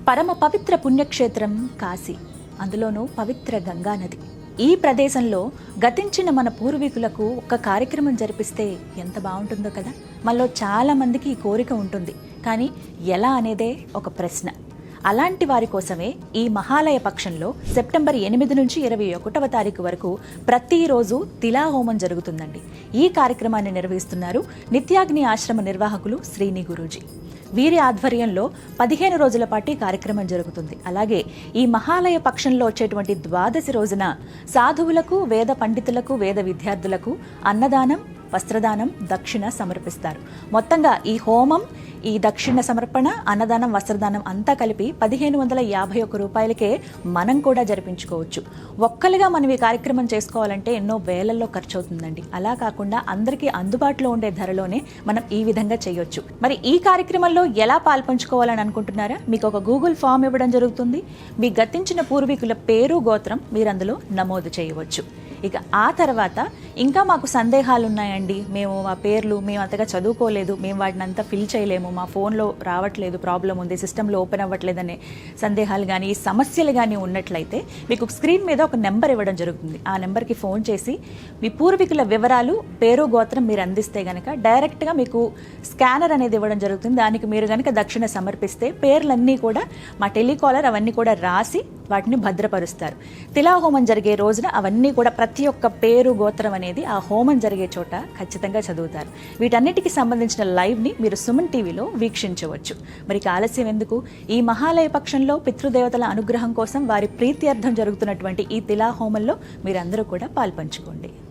పరమ పవిత్ర పుణ్యక్షేత్రం కాశీ, అందులోనూ పవిత్ర గంగా నది. ఈ ప్రదేశంలో గతించిన మన పూర్వీకులకు ఒక కార్యక్రమం జరిపిస్తే ఎంత బాగుంటుందో కదా. మనలో చాలా మందికి ఈ కోరిక ఉంటుంది, కానీ ఎలా అనేదే ఒక ప్రశ్న. అలాంటి వారి కోసమే ఈ మహాలయ పక్షంలో సెప్టెంబర్ 8 నుంచి 21వ తారీఖు వరకు ప్రతిరోజు తిలాహోమం జరుగుతుందండి. ఈ కార్యక్రమాన్ని నిర్వహిస్తున్నారు నిత్యాగ్ని ఆశ్రమ నిర్వాహకులు శ్రీని గురూజీ. వీరి ఆధ్వర్యంలో 15 రోజుల పాటు ఈ కార్యక్రమం జరుగుతుంది. అలాగే ఈ మహాలయ పక్షంలో వచ్చేటువంటి ద్వాదశి రోజున సాధువులకు, వేద పండితులకు, వేద విద్యార్థులకు అన్నదానం, వస్త్రదానం, దక్షిణ సమర్పిస్తారు. మొత్తంగా ఈ హోమం, ఈ దక్షిణ సమర్పణ, అన్నదానం, వస్త్రదానం అంతా కలిపి 1551 రూపాయలకే మనం కూడా జరిపించుకోవచ్చు. ఒక్కలుగా మనం ఈ కార్యక్రమం చేసుకోవాలంటే ఎన్నో వేలల్లో ఖర్చు అవుతుందండి. అలా కాకుండా అందరికీ అందుబాటులో ఉండే ధరలోనే మనం ఈ విధంగా చేయొచ్చు. మరి ఈ కార్యక్రమంలో ఎలా పాల్పంచుకోవాలని అనుకుంటున్నారా? మీకు ఒక గూగుల్ ఫామ్ ఇవ్వడం జరుగుతుంది. మీ గతించిన పూర్వీకుల పేరు, గోత్రం మీరు అందులో నమోదు చేయవచ్చు. ఇక ఆ తర్వాత ఇంకా మాకు సందేహాలు ఉన్నాయండి, మేము మా పేర్లు మేము అంతగా చదువుకోలేదు, మేము వాటిని అంతా ఫిల్ చేయలేము, మా ఫోన్లో రావట్లేదు, ప్రాబ్లం ఉంది, సిస్టంలో ఓపెన్ అవ్వట్లేదనే సందేహాలు కానీ, ఈ సమస్యలు కానీ ఉన్నట్లయితే మీకు స్క్రీన్ మీద ఒక నెంబర్ ఇవ్వడం జరుగుతుంది. ఆ నెంబర్కి ఫోన్ చేసి మీ పూర్వీకుల వివరాలు, పేరు, గోత్రం మీరు అందిస్తే కనుక డైరెక్ట్గా మీకు స్కానర్ అనేది ఇవ్వడం జరుగుతుంది. దానికి మీరు కనుక దక్షిణ సమర్పిస్తే పేర్లన్నీ కూడా మా టెలికాలర్ అవన్నీ కూడా రాసి వాటిని భద్రపరుస్తారు. తిలాహోమం జరిగే రోజున అవన్నీ కూడా ప్రతి ఒక్క పేరు, గోత్రం అనేది ఆ హోమం జరిగే చోట ఖచ్చితంగా చదువుతారు. వీటన్నిటికీ సంబంధించిన లైవ్ని మీరు సుమన్ టీవీలో వీక్షించవచ్చు. మరి ఆలస్యం ఎందుకు? ఈ మహాలయ పక్షంలో పితృదేవతల అనుగ్రహం కోసం వారి ప్రీత్యర్థం జరుగుతున్నటువంటి ఈ తిలాహోమంలో మీరందరూ కూడా పాల్పంచుకోండి.